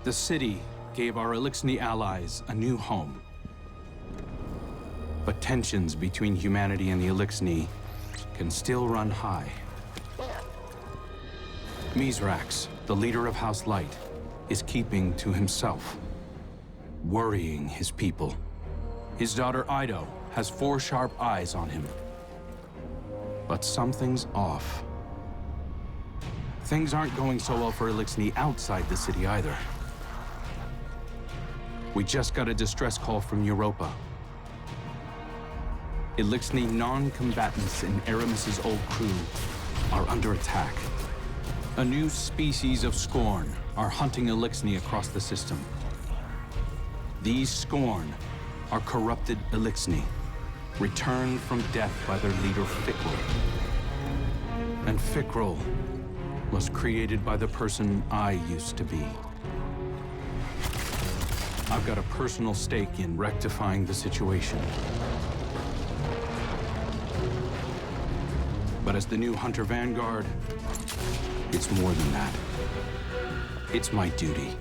The city gave our Elixni allies a new home. But tensions between humanity and the Elixni can still run high. Mizrax, the leader of House Light, is keeping to himself, worrying his people. His daughter Ido has 4 sharp eyes on him. But something's off. Things aren't going so well for Elixni outside the city either. We just got a distress call from Europa. Elixni non-combatants in Aramis's old crew are under attack. A new species of Scorn are hunting Elixni across the system. These Scorn are corrupted Elixni, returned from death by their leader Fikrul. And Fikrul was created by the person I used to be. I've got a personal stake in rectifying the situation. But as the new Hunter Vanguard, it's more than that. It's my duty.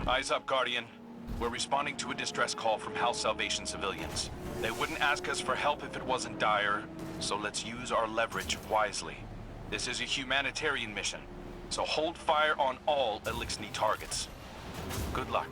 Eyes up, Guardian. We're responding to a distress call from House Salvation civilians. They wouldn't ask us for help if it wasn't dire, so let's use our leverage wisely. This is a humanitarian mission, so hold fire on all Elixni targets. Good luck.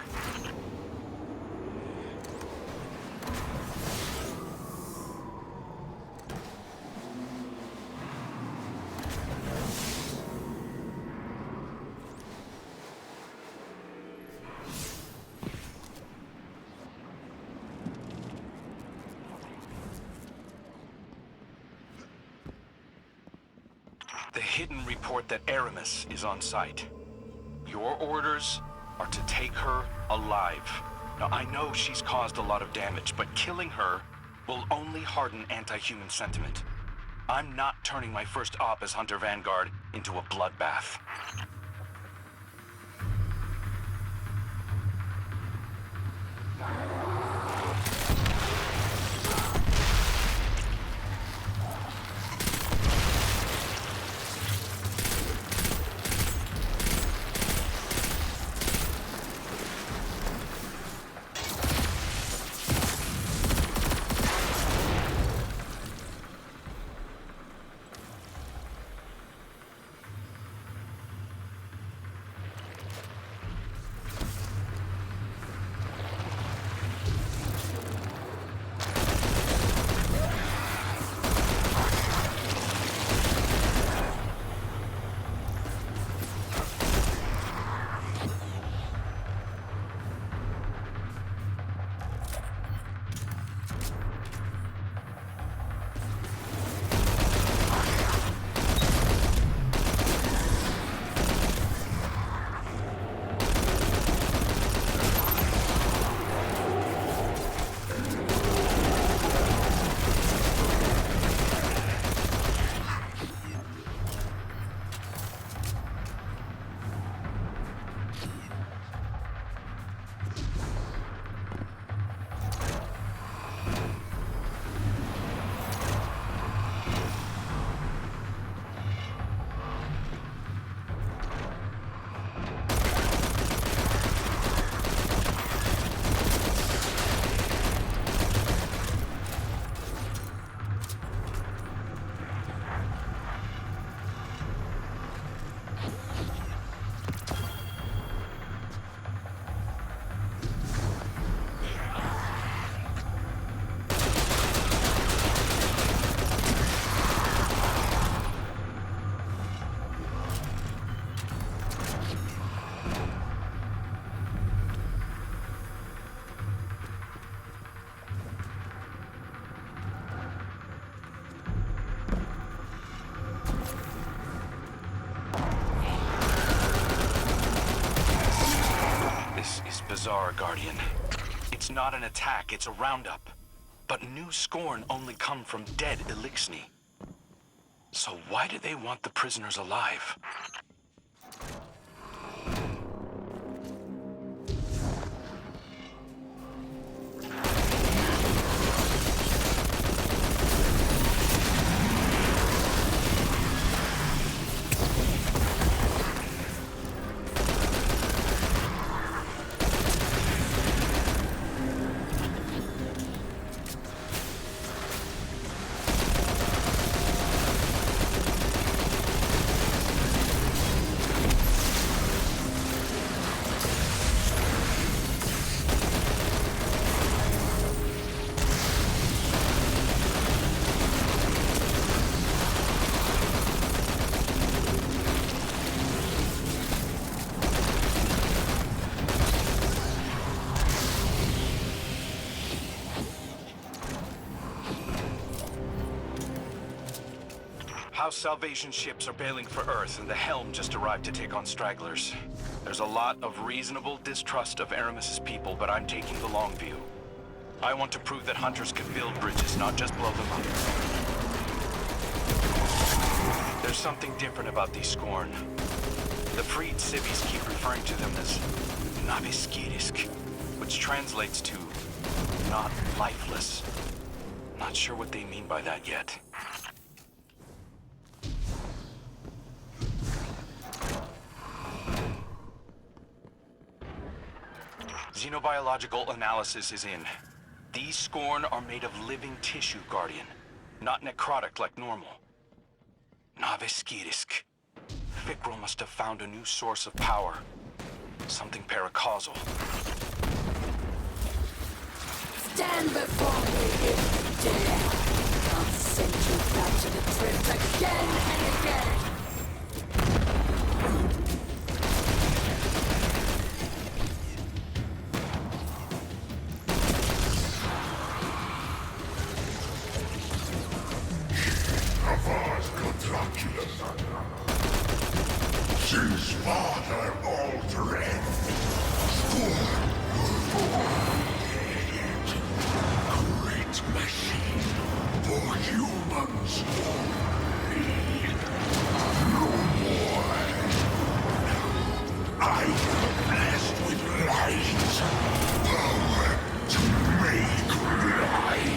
The hidden report that Aramis is on site. Your orders are to take her alive. Now, I know she's caused a lot of damage, but killing her will only harden anti-human sentiment. I'm not turning my first op as Hunter Vanguard into a bloodbath. bizarre, Guardian. It's not an attack, it's a roundup. But new Scorn only come from dead Elixni. So why do they want the prisoners alive? House Salvation ships are bailing for Earth, and the Helm just arrived to take on stragglers. There's a lot of reasonable distrust of Aramis's people, but I'm taking the long view. I want to prove that hunters can build bridges, not just blow them up. There's something different about these Scorn. The freed civvies keep referring to them as Na-Veskirisk, which translates to not lifeless. Not sure what they mean by that yet. Xenobiological analysis is in. These Scorn are made of living tissue, Guardian. Not necrotic like normal. Na-Veskirisk. Fikrul must have found a new source of power. Something paracausal. Stand before me if you dare. I'll send you back to the crypt again and again. She's Father Aldred. Great machine for humans only. No more. I am blessed with light. Power to make light.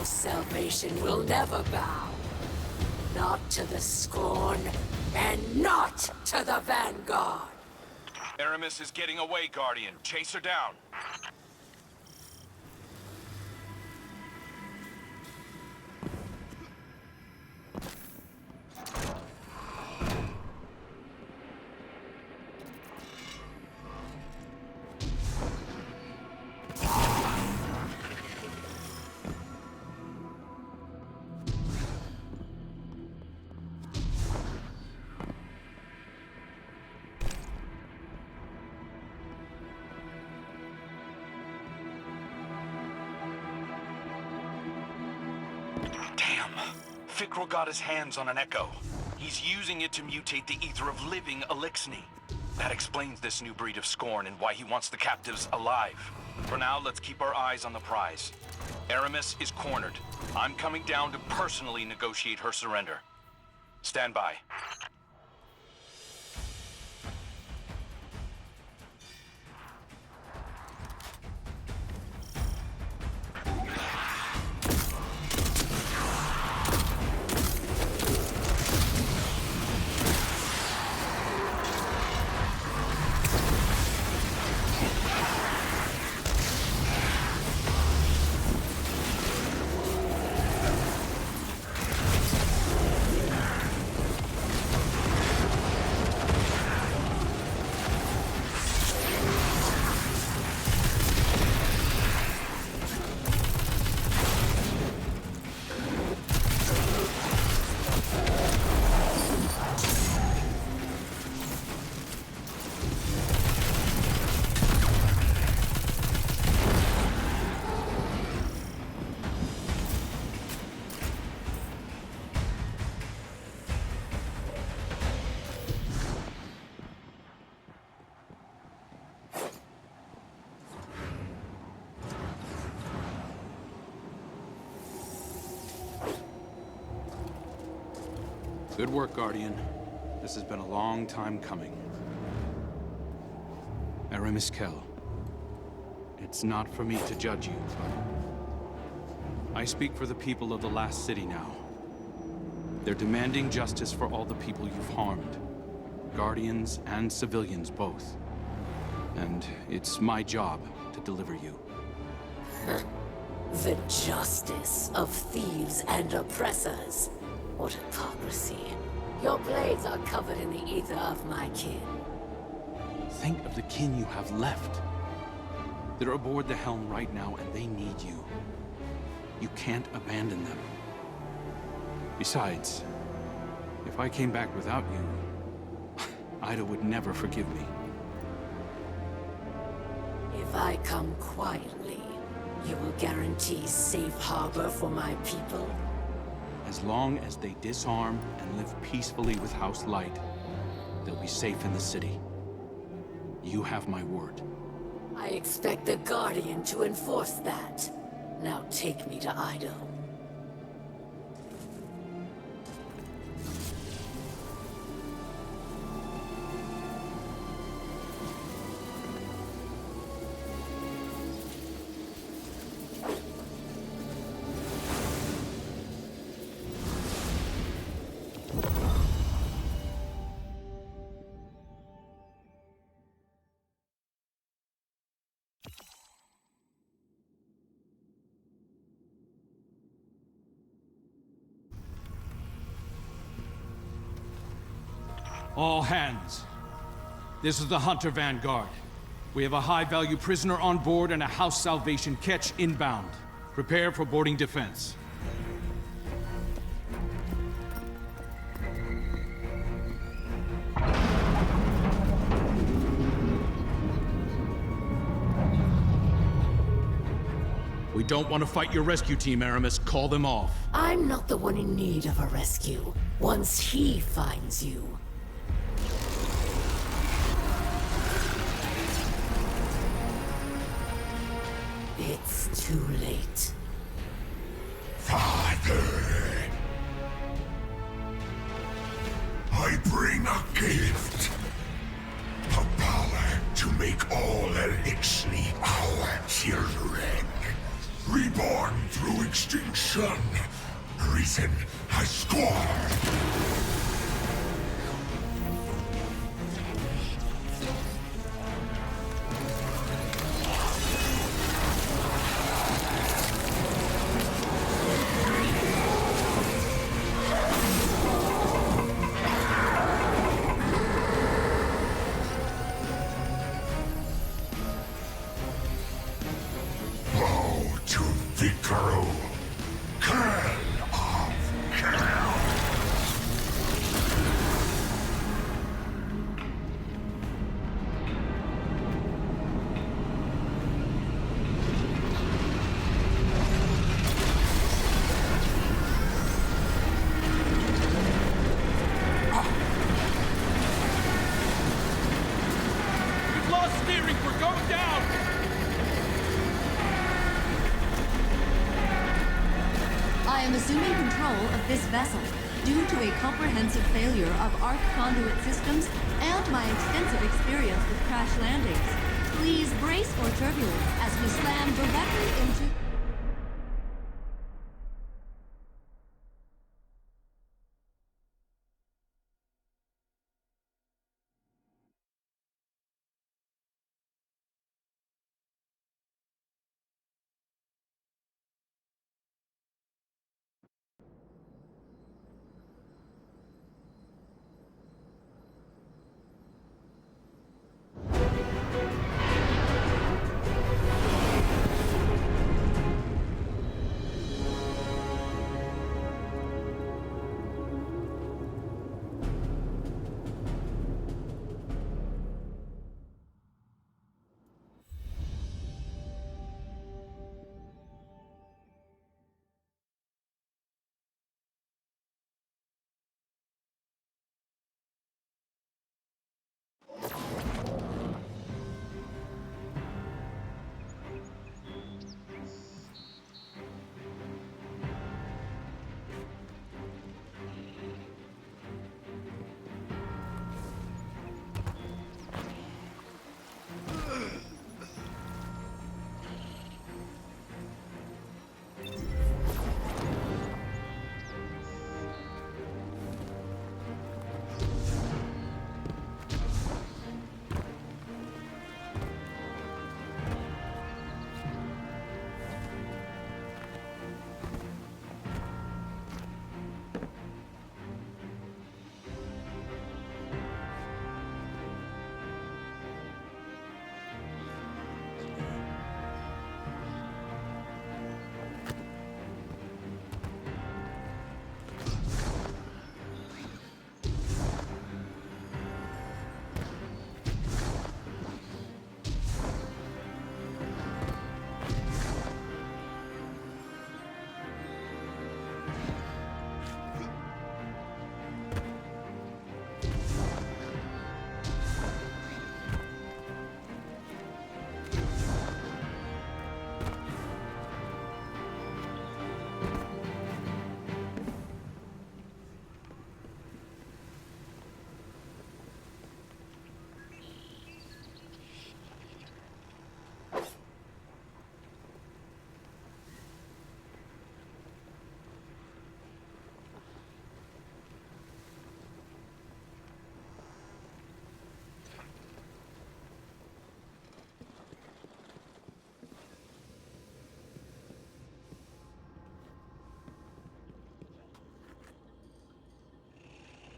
Salvation will never bow. Not to the Scorn, and not to the Vanguard. Aramis is getting away, Guardian. Chase her down. Fikrul got his hands on an echo. He's using it to mutate the ether of living Elixni. That explains this new breed of Scorn and why he wants the captives alive. For now, let's keep our eyes on the prize. Aramis is cornered. I'm coming down to personally negotiate her surrender. Stand by. Good work, Guardian. This has been a long time coming. Aramis Kell. It's not for me to judge you, but I speak for the people of the last city now. They're demanding justice for all the people you've harmed. Guardians and civilians both. And it's my job to deliver you. The justice of thieves and oppressors. What hypocrisy. Your blades are covered in the ether of my kin. Think of the kin you have left. They're aboard the helm right now, and they need you. You can't abandon them. Besides, if I came back without you, Ida would never forgive me. If I come quietly, you will guarantee safe harbor for my people? As long as they disarm and live peacefully with House Light, they'll be safe in the city. You have my word. I expect the Guardian to enforce that. Now take me to Ido. All hands. This is the Hunter Vanguard. We have a high-value prisoner on board and a House Salvation catch inbound. Prepare for boarding defense. We don't want to fight your rescue team, Aramis. Call them off. I'm not the one in need of a rescue. Once he finds you. It's too late. Father, I bring a gift. The power to make all Elixni our children. Reborn through extinction. Risen as Scorn. Vicaro, Kell of Kell. am assuming control of this vessel due to a comprehensive failure of Arc conduit systems and my extensive experience with crash landings. Please brace for turbulence as we slam directly into...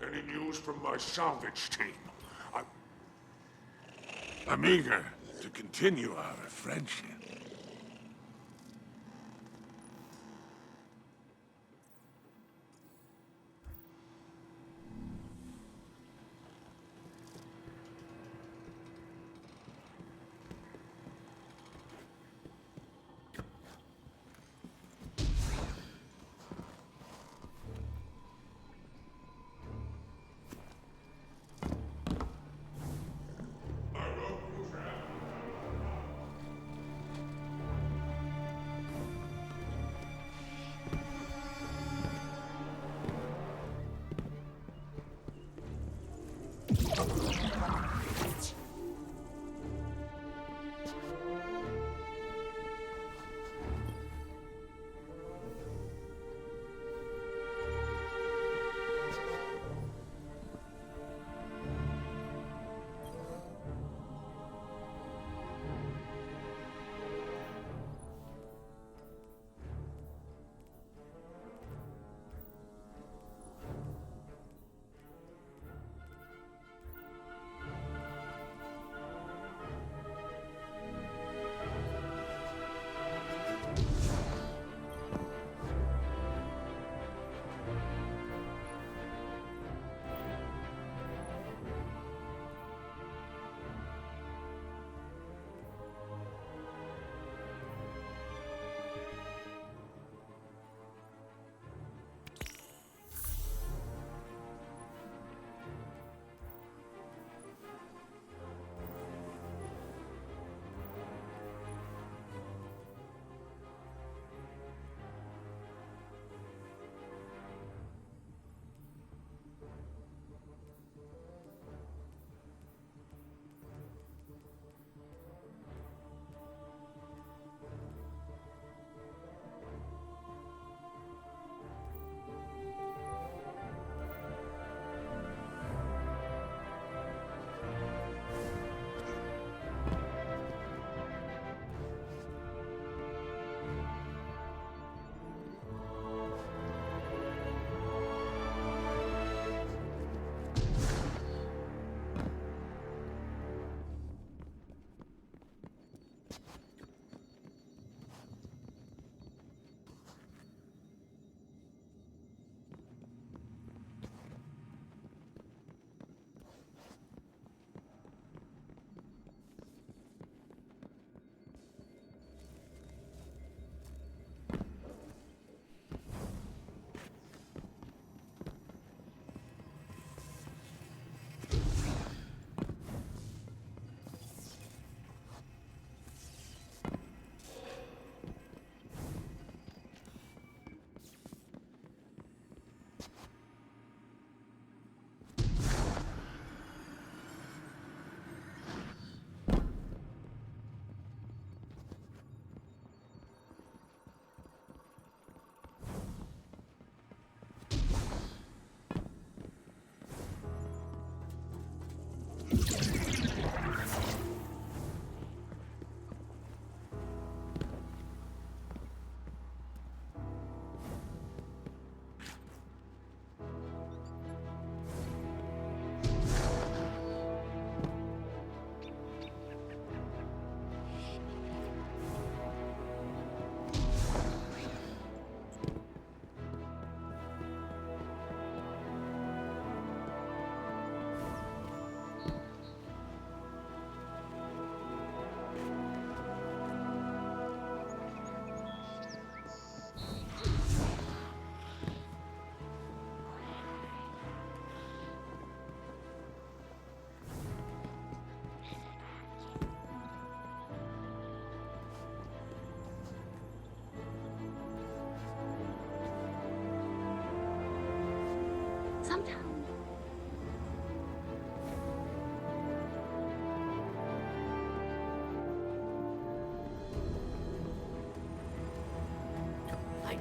Any news from my salvage team? I'm eager to continue our friendship.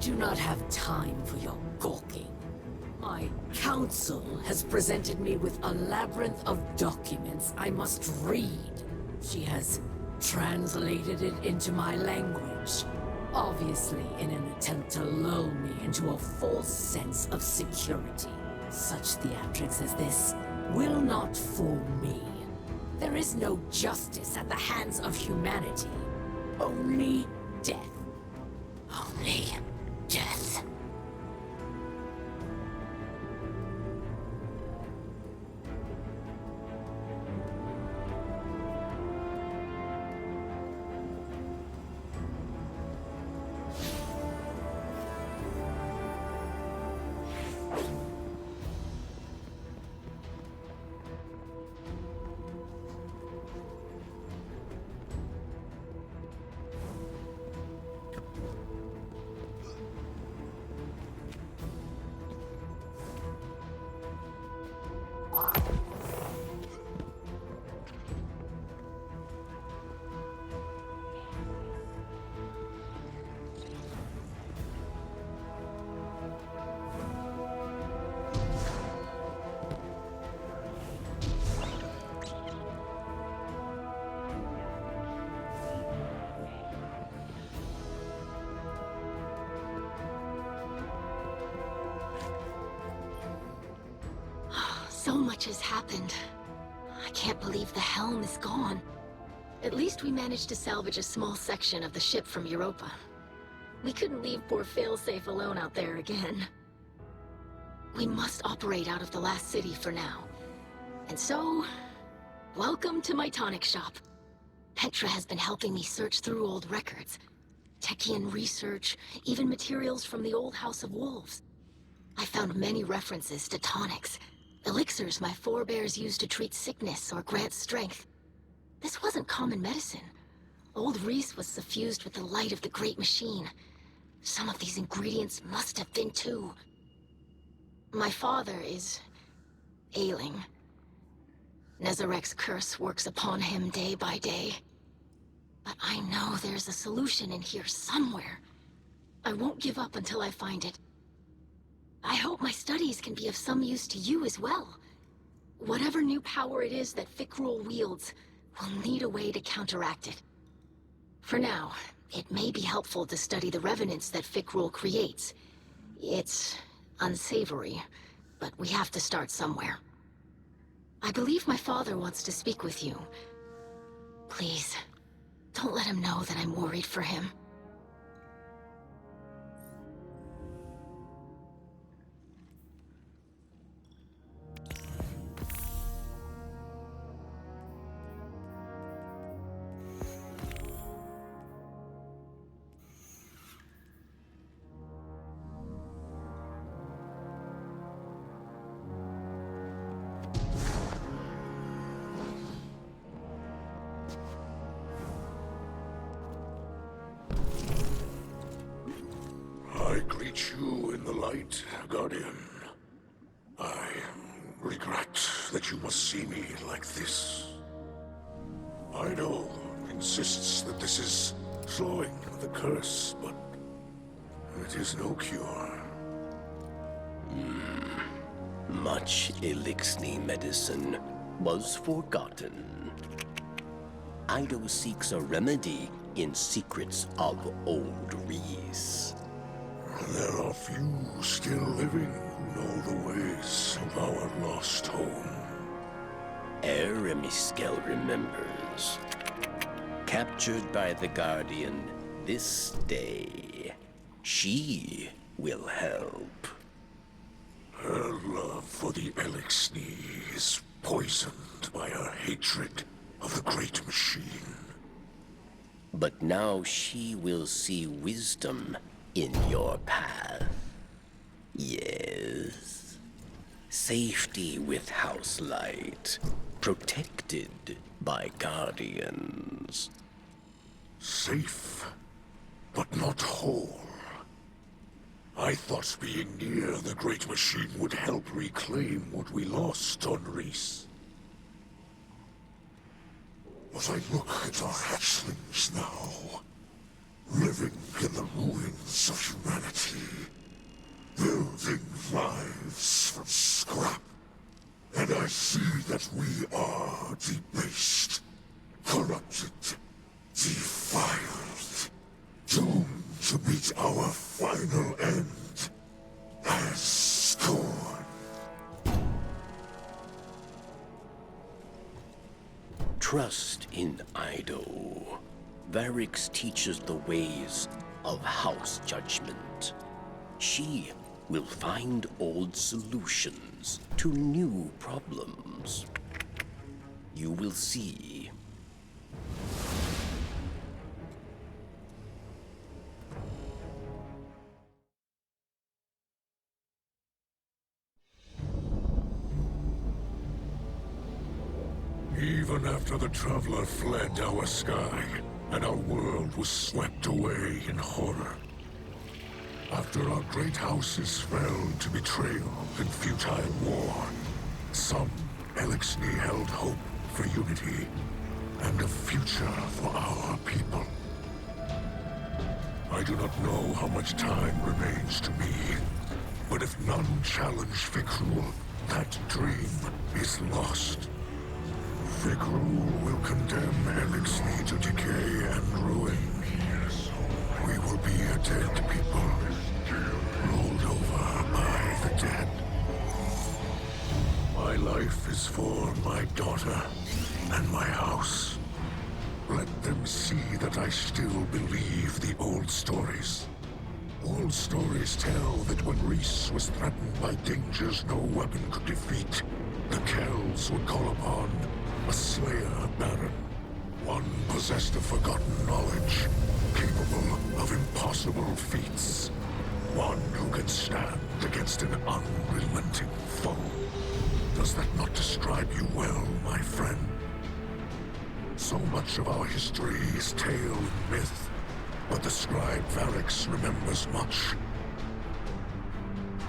do not have time for your gawking. My council has presented me with a labyrinth of documents I must read. She has translated it into my language, obviously in an attempt to lull me into a false sense of security. Such theatrics as this will not fool me. There is no justice at the hands of humanity. Only death. Only death. So much has happened. I can't believe the helm is gone. At least we managed to salvage a small section of the ship from Europa. We couldn't leave poor Failsafe alone out there again. We must operate out of the last city for now. And so, welcome to my tonic shop. Petra has been helping me search through old records. Techian research, even materials from the old House of Wolves. I found many references to tonics. Elixirs my forebears used to treat sickness or grant strength. This wasn't common medicine. Old Reese was suffused with the light of the Great Machine. Some of these ingredients must have been too. My father is ailing. Nezarek's curse works upon him day by day. But I know there's a solution in here somewhere. I won't give up until I find it. I hope my studies can be of some use to you as well. Whatever new power it is that Fikrul wields, we'll need a way to counteract it. For now, it may be helpful to study the revenants that Fikrul creates. It's unsavory, but we have to start somewhere. I believe my father wants to speak with you. Please, don't let him know that I'm worried for him. I greet you in the light, Guardian. I regret that you must see me like this. Ido insists that this is slowing the curse, but it is no cure. Much Elixni medicine was forgotten. Ido seeks a remedy in secrets of old Reese. There are few still living who know the ways of our lost home. Na-Veskirisk remembers. Captured by the Guardian this day, she will help. Her love for the Elixni is poisoned by her hatred of the Great Machine. But now she will see wisdom in your path. Yes. Safety with House Light. Protected by Guardians. Safe, but not whole. I thought being near the Great Machine would help reclaim what we lost on Reese. As I look at our hatchlings now, living in the ruins of humanity, We are debased, corrupted, defiled, doomed to meet our final end as scorn. Trust in Ido. Varix teaches the ways of house judgment. She will find old solutions to new problems. You will see. Even after the Traveler fled our sky, and our world was swept away in horror. After our great houses fell to betrayal and futile war, some Elixni held hope for unity and a future for our people. I do not know how much time remains to me, but if none challenge Fikrul, that dream is lost. Fikrul will condemn Elixni to decay and ruin. We will be a dead people, rolled over by the dead. My life is for my daughter and my house. Let them see that I still believe the old stories. Old stories tell that when Reese was threatened by dangers no weapon could defeat, the Kells would call upon a Slayer Baron. One possessed of forgotten knowledge, capable of impossible feats. One who can stand against an unrelenting foe. Does that not describe you well, my friend? So much of our history is tale and myth, but the scribe Varix remembers much.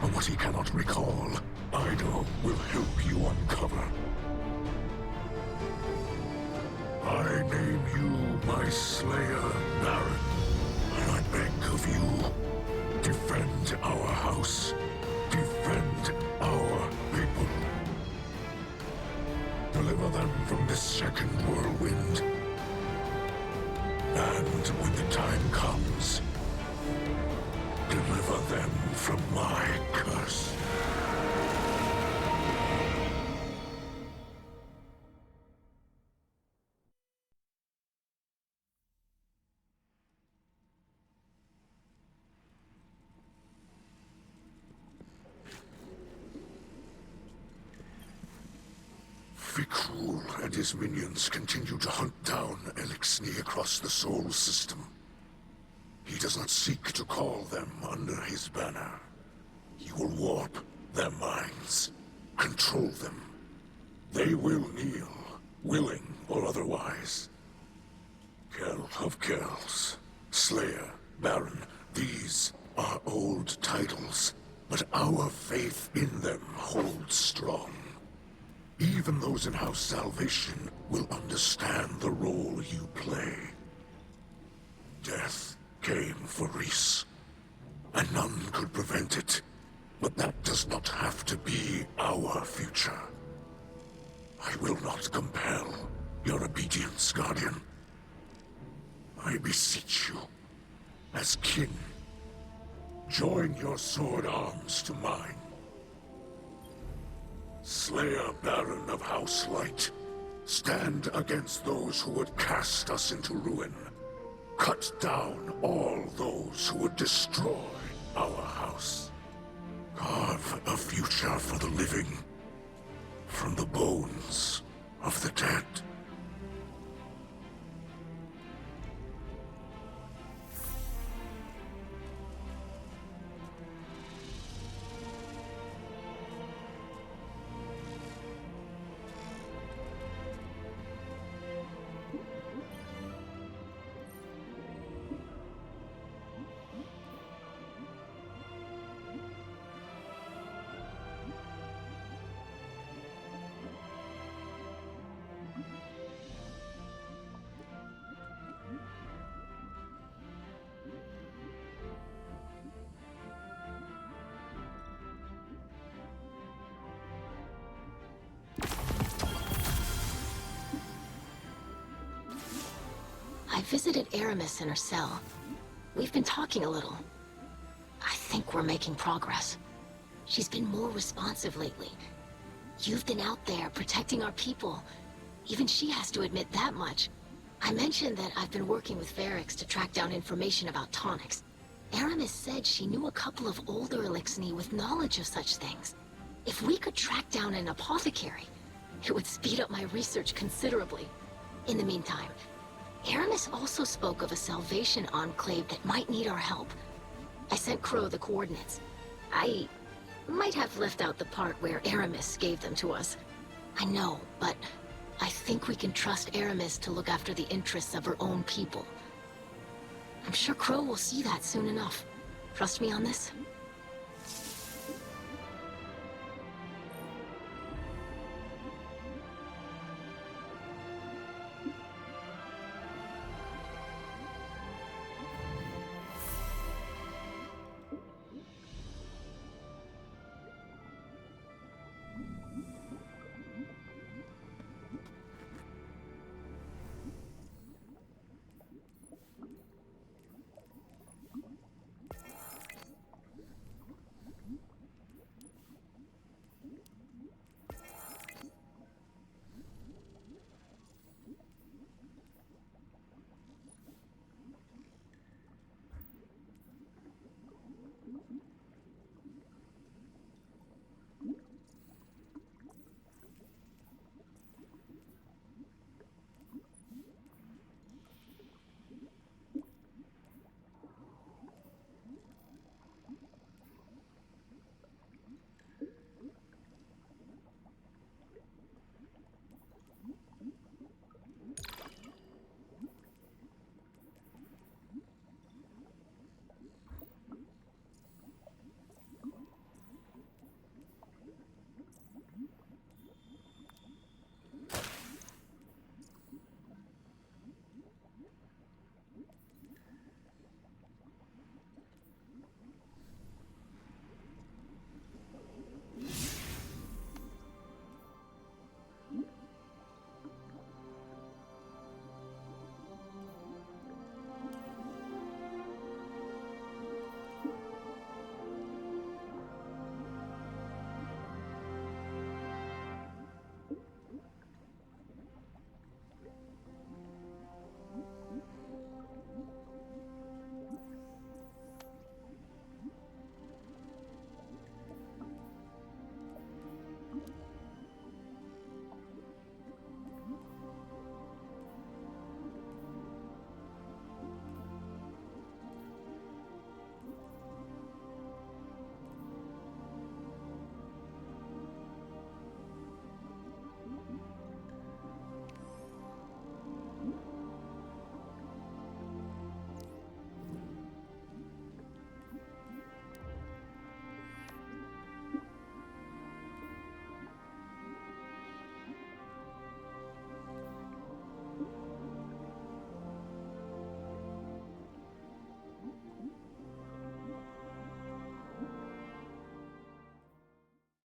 But what he cannot recall, Ido will help you uncover. I name you my Slayer Baron, and I beg of you, defend our house, defend our people. Deliver them from this second whirlwind. And when the time comes, deliver them from my curse. Fikrul and his minions continue to hunt down Elixni across the Sol system. He does not seek to call them under his banner. He will warp their minds, control them. They will kneel, willing or otherwise. Kell of Kells, Slayer, Baron, these are old titles, but our faith in them holds strong. Even those in House Salvation will understand the role you play. Death came for Reese, and none could prevent it. But that does not have to be our future. I will not compel your obedience, Guardian. I beseech you, as kin, join your sword arms to mine. Slayer Baron of House Light, stand against those who would cast us into ruin. Cut down all those who would destroy our house. Carve a future for the living from the bones of the dead. visited Aramis in her cell. We've been talking a little. I think we're making progress. She's been more responsive lately. You've been out there protecting our people. Even she has to admit that much. I mentioned that I've been working with Varix to track down information about tonics. Aramis said she knew a couple of older Elixni with knowledge of such things. If we could track down an apothecary, it would speed up my research considerably. In the meantime, Aramis also spoke of a Salvation Enclave that might need our help. I sent Crow the coordinates. I might have left out the part where Aramis gave them to us. I know, but I think we can trust Aramis to look after the interests of her own people. I'm sure Crow will see that soon enough. Trust me on this?